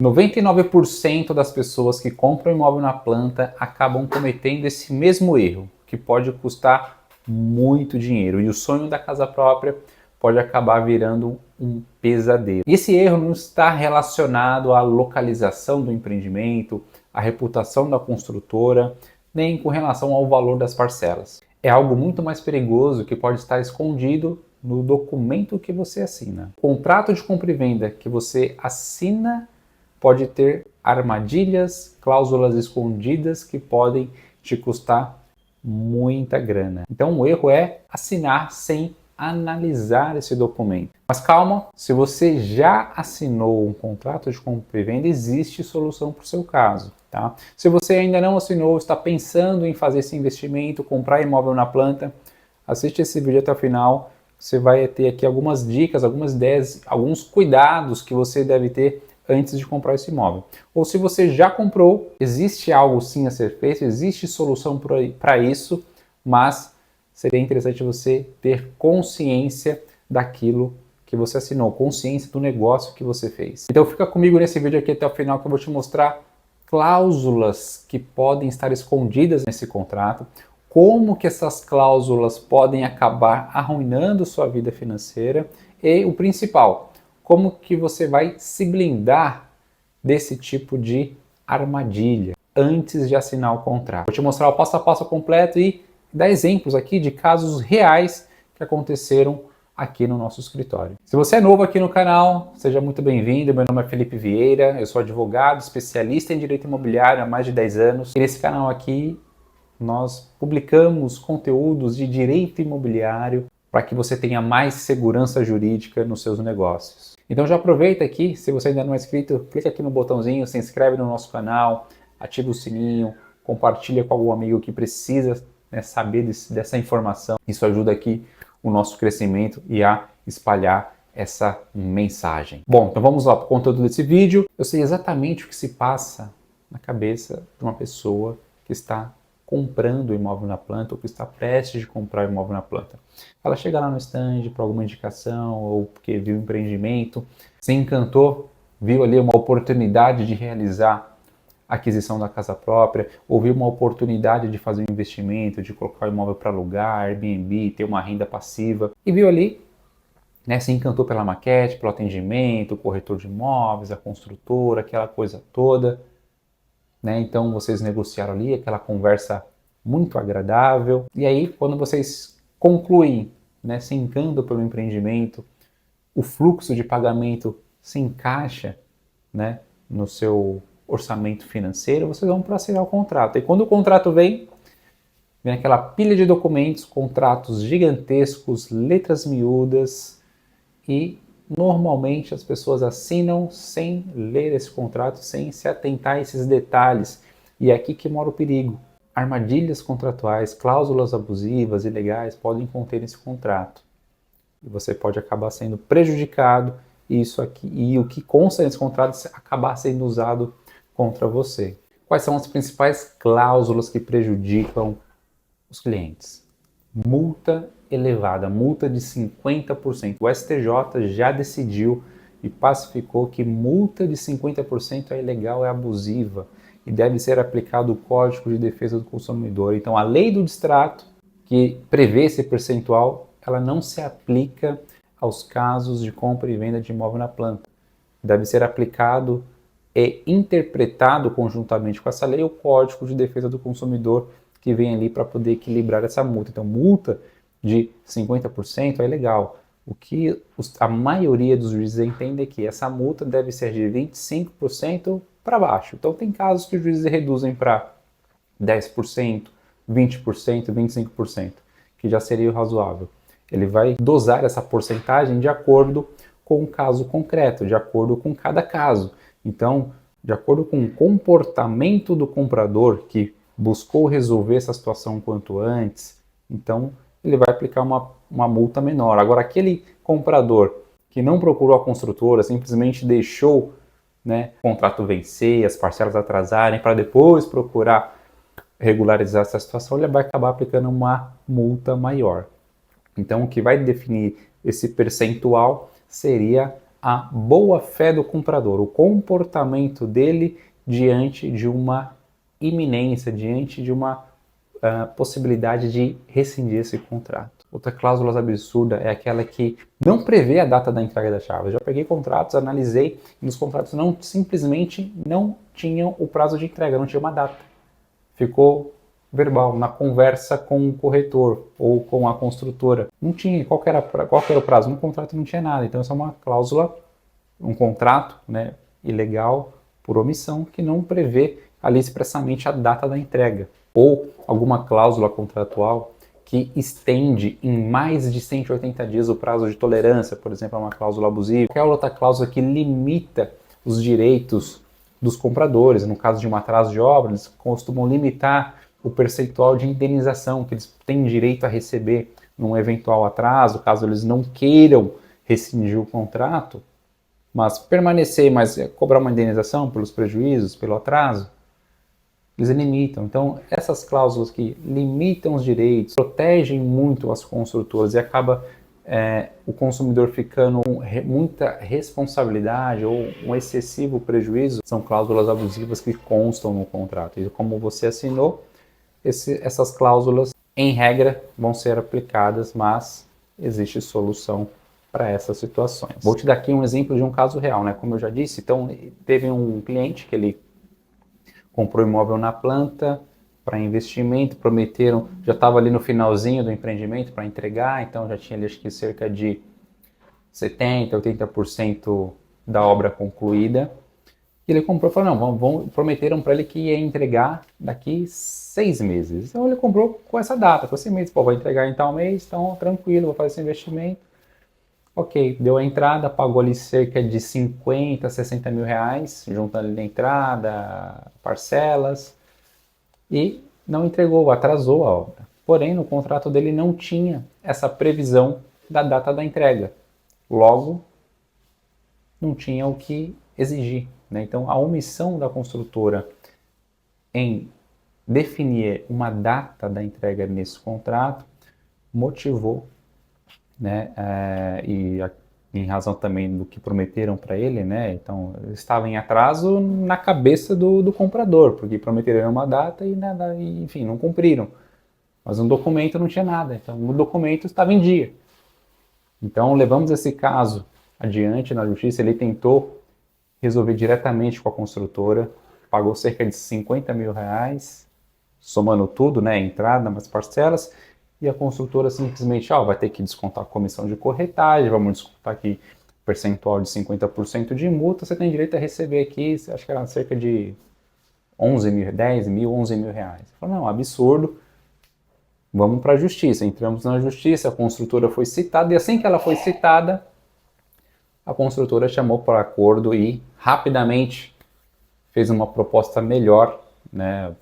99% das pessoas que compram imóvel na planta acabam cometendo esse mesmo erro, que pode custar muito dinheiro. E o sonho da casa própria pode acabar virando um pesadelo. E esse erro não está relacionado à localização do empreendimento, à reputação da construtora, nem com relação ao valor das parcelas. É algo muito mais perigoso que pode estar escondido no documento que você assina. O contrato de compra e venda que você assina pode ter armadilhas, cláusulas escondidas que podem te custar muita grana. Então o erro é assinar sem analisar esse documento. Mas calma, se você já assinou um contrato de compra e venda, existe solução para o seu caso. Tá? Se você ainda não assinou, está pensando em fazer esse investimento, comprar imóvel na planta, assiste esse vídeo até o final. Você vai ter aqui algumas dicas, algumas ideias, alguns cuidados que você deve ter antes de comprar esse imóvel. Ou se você já comprou, existe algo sim a ser feito, existe solução para isso, mas seria interessante você ter consciência daquilo que você assinou, consciência do negócio que você fez. Então fica comigo nesse vídeo aqui até o final que eu vou te mostrar cláusulas que podem estar escondidas nesse contrato, como que essas cláusulas podem acabar arruinando sua vida financeira e o principal, como que você vai se blindar desse tipo de armadilha antes de assinar o contrato. Vou te mostrar o passo a passo completo e dar exemplos aqui de casos reais que aconteceram aqui no nosso escritório. Se você é novo aqui no canal, seja muito bem-vindo. Meu nome é Felipe Vieira, eu sou advogado, especialista em direito imobiliário há mais de 10 anos. E nesse canal aqui nós publicamos conteúdos de direito imobiliário para que você tenha mais segurança jurídica nos seus negócios. Então já aproveita aqui, se você ainda não é inscrito, clica aqui no botãozinho, se inscreve no nosso canal, ativa o sininho, compartilha com algum amigo que precisa saber dessa informação. Isso ajuda aqui o nosso crescimento e a espalhar essa mensagem. Bom, então vamos lá para o conteúdo desse vídeo. Eu sei exatamente o que se passa na cabeça de uma pessoa que está comprando o imóvel na planta ou que está prestes de comprar o imóvel na planta. Ela chega lá no stand para alguma indicação ou porque viu o empreendimento, se encantou, viu ali uma oportunidade de realizar a aquisição da casa própria, ou viu uma oportunidade de fazer um investimento, de colocar o imóvel para alugar, Airbnb, ter uma renda passiva, e viu ali, se encantou pela maquete, pelo atendimento, o corretor de imóveis, a construtora, aquela coisa toda. Então vocês negociaram ali aquela conversa muito agradável. E aí quando vocês concluem, se encantam pelo empreendimento, o fluxo de pagamento se encaixa no seu orçamento financeiro, vocês vão para assinar o contrato. E quando o contrato vem aquela pilha de documentos, contratos gigantescos, letras miúdas, e normalmente as pessoas assinam sem ler esse contrato, sem se atentar a esses detalhes. E é aqui que mora o perigo. Armadilhas contratuais, cláusulas abusivas, ilegais podem conter esse contrato. E você pode acabar sendo prejudicado e o que consta nesse contrato acabar sendo usado contra você. Quais são as principais cláusulas que prejudicam os clientes? Multa elevada, multa de 50%. O STJ já decidiu e pacificou que multa de 50% é ilegal, é abusiva e deve ser aplicado o Código de Defesa do Consumidor. Então, a lei do distrato, que prevê esse percentual, ela não se aplica aos casos de compra e venda de imóvel na planta. Deve ser aplicado e interpretado conjuntamente com essa lei o Código de Defesa do Consumidor, que vem ali para poder equilibrar essa multa. Então, multa de 50% é legal. O que a maioria dos juízes entende é que essa multa deve ser de 25% para baixo. Então, tem casos que os juízes reduzem para 10%, 20%, 25%, que já seria o razoável. Ele vai dosar essa porcentagem de acordo com o caso concreto, de acordo com cada caso. Então, de acordo com o comportamento do comprador que buscou resolver essa situação quanto antes, então ele vai aplicar uma multa menor. Agora, aquele comprador que não procurou a construtora, simplesmente deixou o contrato vencer, as parcelas atrasarem, para depois procurar regularizar essa situação, ele vai acabar aplicando uma multa maior. Então, o que vai definir esse percentual seria a boa fé do comprador, o comportamento dele diante de uma iminência, diante de uma possibilidade de rescindir esse contrato. Outra cláusula absurda é aquela que não prevê a data da entrega da chave. Eu já peguei contratos, analisei, e nos contratos simplesmente não tinham o prazo de entrega, não tinha uma data. Ficou verbal, na conversa com o corretor ou com a construtora. Não tinha, qual era o prazo? No contrato não tinha nada. Então, essa é uma cláusula, um contrato, né, ilegal por omissão, que não prevê ali expressamente a data da entrega. Ou alguma cláusula contratual que estende em mais de 180 dias o prazo de tolerância, por exemplo, é uma cláusula abusiva. Qualquer outra cláusula que limita os direitos dos compradores. No caso de um atraso de obra, eles costumam limitar o percentual de indenização que eles têm direito a receber num eventual atraso, caso eles não queiram rescindir o contrato, mas permanecer, mas cobrar uma indenização pelos prejuízos, pelo atraso, eles limitam. Então, essas cláusulas que limitam os direitos, protegem muito as construtoras e acaba o consumidor ficando com muita responsabilidade ou um excessivo prejuízo, são cláusulas abusivas que constam no contrato. E como você assinou, essas cláusulas, em regra, vão ser aplicadas, mas existe solução para essas situações. Vou te dar aqui um exemplo de um caso real, né? Como eu já disse, então teve um cliente que ele comprou imóvel na planta para investimento, prometeram, já estava ali no finalzinho do empreendimento para entregar, então já tinha ali acho que cerca de 70%, 80% da obra concluída. E ele comprou e falou, não, prometeram para ele que ia entregar daqui 6 meses. Então ele comprou com essa data, com 6 meses, vai entregar em tal mês, então tranquilo, vou fazer esse investimento. Ok, deu a entrada, pagou ali cerca de 50, 60 mil reais, juntando ali a entrada, parcelas, e não entregou, atrasou a obra. Porém, no contrato dele não tinha essa previsão da data da entrega. Logo, não tinha o que exigir, né? Então, a omissão da construtora em definir uma data da entrega nesse contrato motivou, né, em razão também do que prometeram para ele, né, então estava em atraso na cabeça do comprador, porque prometeram uma data e nada, enfim, não cumpriram. Mas no documento não tinha nada, então o documento estava em dia. Então levamos esse caso adiante na justiça, ele tentou resolver diretamente com a construtora, pagou cerca de 50 mil reais, somando tudo, né, entrada, mais parcelas, e a construtora simplesmente vai ter que descontar a comissão de corretagem, vamos descontar aqui percentual de 50% de multa, você tem direito a receber aqui, acho que era cerca de 11 mil, 10 mil, 11 mil reais. Falei, não, absurdo, vamos para a justiça. Entramos na justiça, a construtora foi citada, e assim que ela foi citada, a construtora chamou para acordo e rapidamente fez uma proposta melhor, né,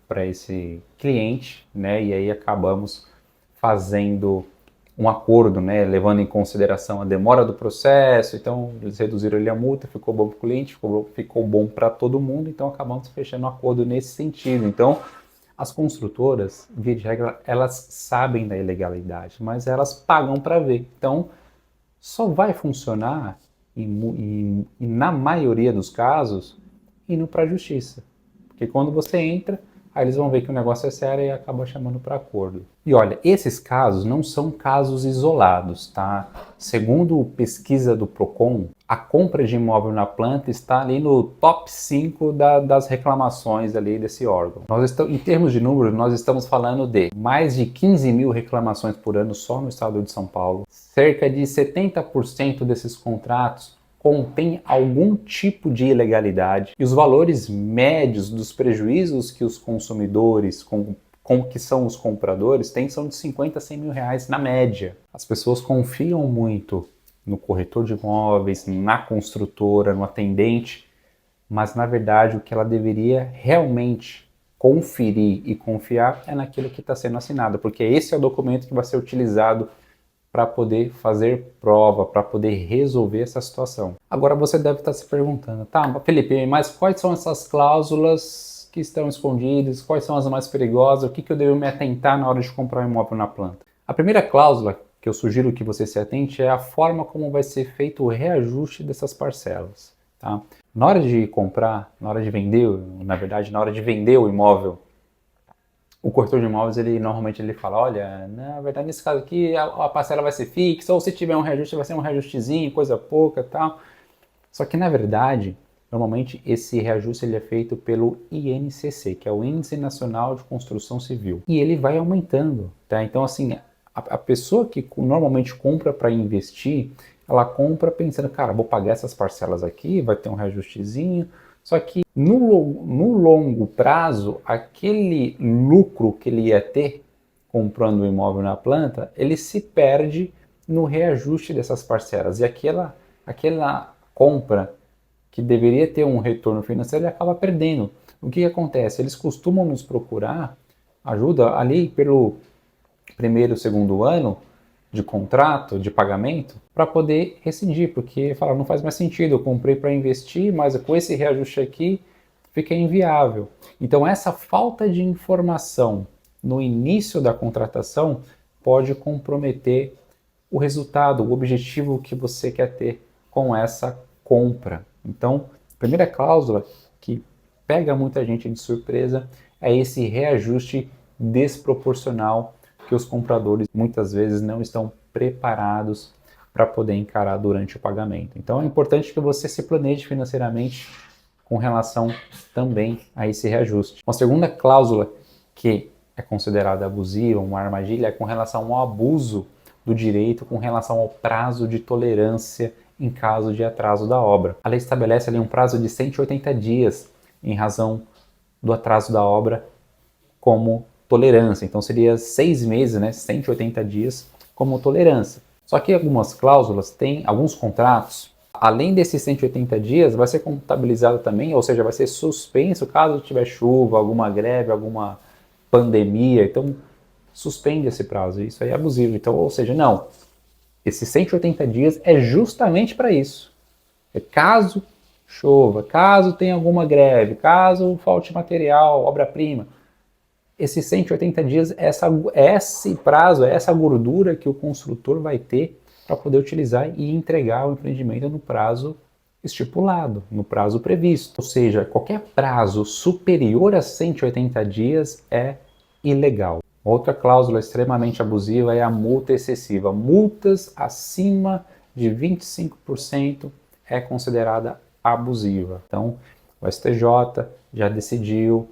para esse cliente, né, e aí acabamos fazendo um acordo, né, levando em consideração a demora do processo. Então eles reduziram ali a multa, ficou bom para o cliente, ficou bom para todo mundo, então acabamos fechando um acordo nesse sentido. Então as construtoras, via de regra, elas sabem da ilegalidade, mas elas pagam para ver. Então só vai funcionar, e na maioria dos casos, indo para a justiça. Porque quando você entra, aí eles vão ver que o negócio é sério e acabam chamando para acordo. E olha, esses casos não são casos isolados, tá? Segundo pesquisa do Procon, a compra de imóvel na planta está ali no top 5 das reclamações ali desse órgão. Em termos de números, nós estamos falando de mais de 15 mil reclamações por ano só no estado de São Paulo. Cerca de 70% desses contratos contém algum tipo de ilegalidade, e os valores médios dos prejuízos que os consumidores, que são os compradores, têm são de 50 a 100 mil reais na média. As pessoas confiam muito no corretor de imóveis, na construtora, no atendente, mas na verdade o que ela deveria realmente conferir e confiar é naquilo que está sendo assinado, porque esse é o documento que vai ser utilizado para poder fazer prova, para poder resolver essa situação. Agora você deve estar se perguntando, tá, Felipe, mas quais são essas cláusulas que estão escondidas, quais são as mais perigosas, o que eu devo me atentar na hora de comprar um imóvel na planta? A primeira cláusula que eu sugiro que você se atente é a forma como vai ser feito o reajuste dessas parcelas. Tá? Na hora de comprar, na hora de vender, na verdade, na hora de vender o imóvel, o corretor de imóveis, normalmente ele fala, olha, na verdade, nesse caso aqui, a parcela vai ser fixa, ou se tiver um reajuste, vai ser um reajustezinho, coisa pouca e tal. Só que, na verdade, normalmente esse reajuste ele é feito pelo INCC, que é o Índice Nacional de Construção Civil. E ele vai aumentando, tá? Então, assim, a pessoa que normalmente compra para investir, ela compra pensando, cara, vou pagar essas parcelas aqui, vai ter um reajustezinho. Só que no longo prazo, aquele lucro que ele ia ter comprando o imóvel na planta, ele se perde no reajuste dessas parcelas. E aquela compra que deveria ter um retorno financeiro, ele acaba perdendo. O que acontece? Eles costumam nos procurar ajuda ali pelo primeiro, segundo ano de contrato, de pagamento, para poder rescindir, porque fala, não faz mais sentido, eu comprei para investir, mas com esse reajuste aqui fica inviável. Então essa falta de informação no início da contratação pode comprometer o resultado, o objetivo que você quer ter com essa compra. Então, a primeira cláusula que pega muita gente de surpresa é esse reajuste desproporcional que os compradores muitas vezes não estão preparados para poder encarar durante o pagamento. Então é importante que você se planeje financeiramente com relação também a esse reajuste. Uma segunda cláusula que é considerada abusiva, uma armadilha, é com relação ao abuso do direito, com relação ao prazo de tolerância em caso de atraso da obra. A lei estabelece ali um prazo de 180 dias em razão do atraso da obra como tolerância. Então seria 6 meses, né, 180 dias como tolerância. Só que algumas cláusulas têm, alguns contratos, além desses 180 dias, vai ser contabilizado também, ou seja, vai ser suspenso caso tiver chuva, alguma greve, alguma pandemia. Então suspende esse prazo. Isso aí é abusivo. Então, ou seja, não. Esses 180 dias é justamente para isso. É caso chova, caso tenha alguma greve, caso falte material, obra-prima. Esses 180 dias, esse prazo, essa gordura que o construtor vai ter para poder utilizar e entregar o empreendimento no prazo estipulado, no prazo previsto. Ou seja, qualquer prazo superior a 180 dias é ilegal. Outra cláusula extremamente abusiva é a multa excessiva. Multas acima de 25% é considerada abusiva. Então, o STJ já decidiu,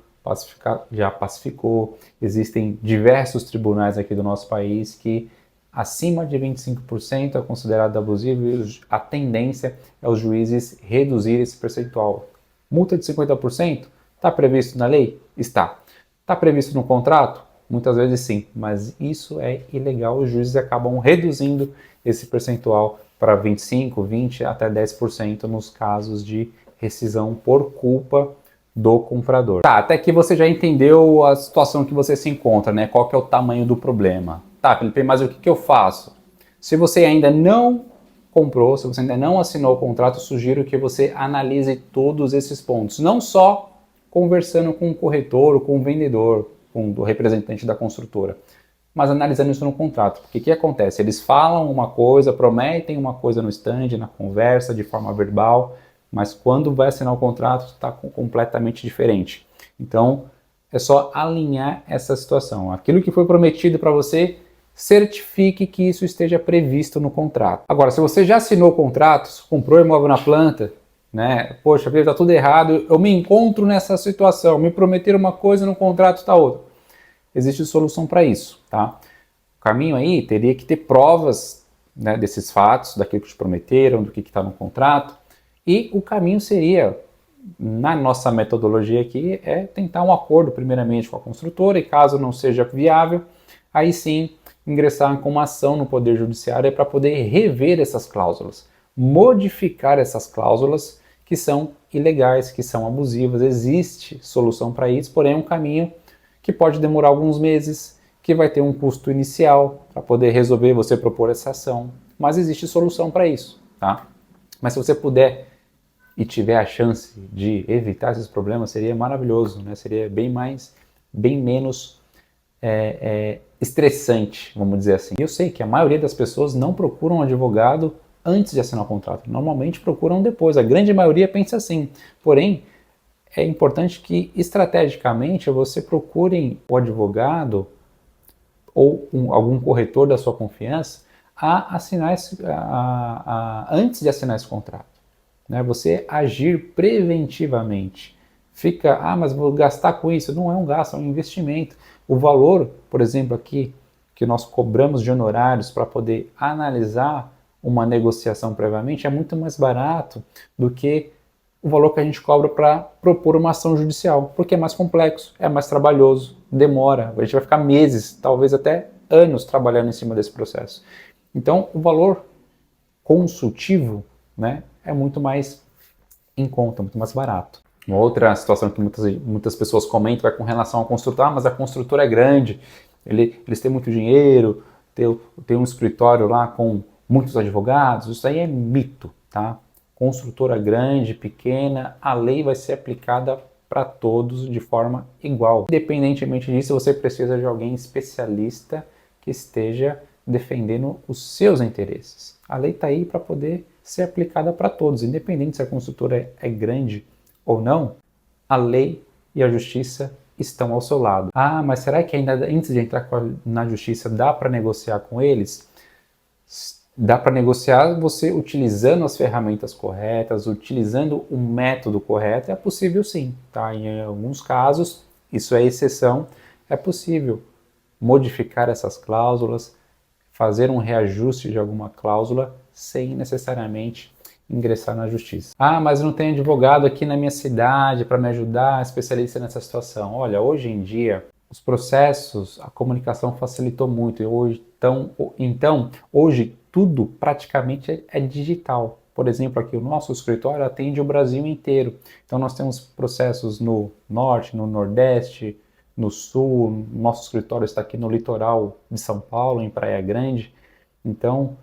já pacificou. Existem diversos tribunais aqui do nosso país que acima de 25% é considerado abusivo e a tendência é os juízes reduzir esse percentual. Multa de 50% está previsto na lei? Está. Está previsto no contrato? Muitas vezes sim, mas isso é ilegal. Os juízes acabam reduzindo esse percentual para 25%, 20% até 10% nos casos de rescisão por culpa do comprador. Tá, até aqui você já entendeu a situação que você se encontra, né? Qual que é o tamanho do problema. Tá, Felipe, mas o que eu faço? Se você ainda não comprou, se você ainda não assinou o contrato, sugiro que você analise todos esses pontos. Não só conversando com o corretor ou com o vendedor, com o representante da construtora, mas analisando isso no contrato. Porque o que acontece? Eles falam uma coisa, prometem uma coisa no stand, na conversa, de forma verbal, mas quando vai assinar o contrato está completamente diferente. Então, é só alinhar essa situação. Aquilo que foi prometido para você, certifique que isso esteja previsto no contrato. Agora, se você já assinou o contrato, comprou imóvel na planta, né? Poxa, está tudo errado, eu me encontro nessa situação, me prometeram uma coisa, no contrato está outra. Existe solução para isso, tá? O caminho aí teria que ter provas, né, desses fatos, daquilo que te prometeram, do que está no contrato, e o caminho seria, na nossa metodologia aqui, é tentar um acordo primeiramente com a construtora, e caso não seja viável, aí sim ingressar com uma ação no Poder Judiciário para poder rever essas cláusulas, modificar essas cláusulas que são ilegais, que são abusivas. Existe solução para isso, porém é um caminho que pode demorar alguns meses, que vai ter um custo inicial para poder resolver, você propor essa ação, mas existe solução para isso, tá? Mas se você puder e tiver a chance de evitar esses problemas, seria maravilhoso, né? Seria bem menos estressante, vamos dizer assim. Eu sei que a maioria das pessoas não procuram um advogado antes de assinar o contrato. Normalmente procuram depois. A grande maioria pensa assim. Porém, é importante que estrategicamente você procure o advogado ou algum corretor da sua confiança a assinar antes de assinar esse contrato. Né? Você agir preventivamente. Mas vou gastar com isso. Não é um gasto, é um investimento. O valor, por exemplo, aqui, que nós cobramos de honorários para poder analisar uma negociação previamente, é muito mais barato do que o valor que a gente cobra para propor uma ação judicial, porque é mais complexo, é mais trabalhoso, demora, a gente vai ficar meses, talvez até anos trabalhando em cima desse processo. Então, o valor consultivo, né, é muito mais em conta, muito mais barato. Uma outra situação que muitas pessoas comentam é com relação ao construtor. Mas a construtora é grande, eles têm muito dinheiro, tem um escritório lá com muitos advogados. Isso aí é mito, tá? Construtora grande, pequena, a lei vai ser aplicada para todos de forma igual. Independentemente disso, você precisa de alguém especialista que esteja defendendo os seus interesses. A lei está aí para poder ser aplicada para todos, independente se a construtora é grande ou não, a lei e a justiça estão ao seu lado. Mas será que ainda antes de entrar na justiça dá para negociar com eles? Dá para negociar você utilizando as ferramentas corretas, utilizando um método correto, é possível sim. Tá? Em alguns casos, isso é exceção, é possível modificar essas cláusulas, fazer um reajuste de alguma cláusula sem necessariamente ingressar na justiça. Mas não tem advogado aqui na minha cidade para me ajudar, especialista nessa situação. Olha, hoje em dia, os processos, a comunicação facilitou muito. Então, hoje tudo praticamente é digital. Por exemplo, aqui o nosso escritório atende o Brasil inteiro. Então nós temos processos no norte, no nordeste, no sul. Nosso escritório está aqui no litoral de São Paulo, em Praia Grande. Então,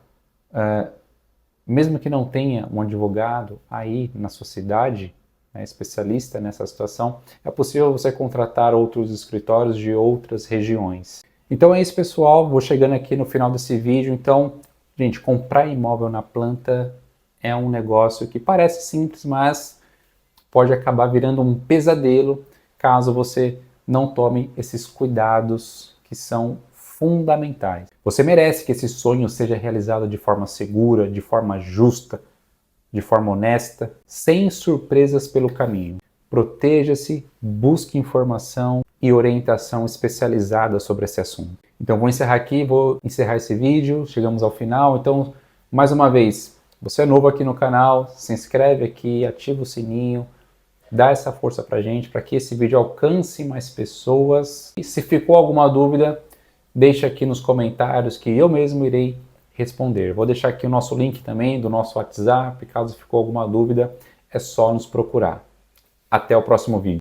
mesmo que não tenha um advogado aí na sua cidade, né, especialista nessa situação, é possível você contratar outros escritórios de outras regiões. Então é isso, pessoal. Vou chegando aqui no final desse vídeo. Então, gente, comprar imóvel na planta é um negócio que parece simples, mas pode acabar virando um pesadelo caso você não tome esses cuidados que são fundamentais. Você merece que esse sonho seja realizado de forma segura, de forma justa, de forma honesta, sem surpresas pelo caminho. Proteja-se, busque informação e orientação especializada sobre esse assunto. Então vou encerrar aqui, vou encerrar esse vídeo, chegamos ao final. Então, mais uma vez, você é novo aqui no canal, se inscreve aqui, ativa o sininho, dá essa força pra gente, para que esse vídeo alcance mais pessoas. E se ficou alguma dúvida, deixa aqui nos comentários que eu mesmo irei responder. Vou deixar aqui o nosso link também do nosso WhatsApp, caso ficou alguma dúvida, é só nos procurar. Até o próximo vídeo.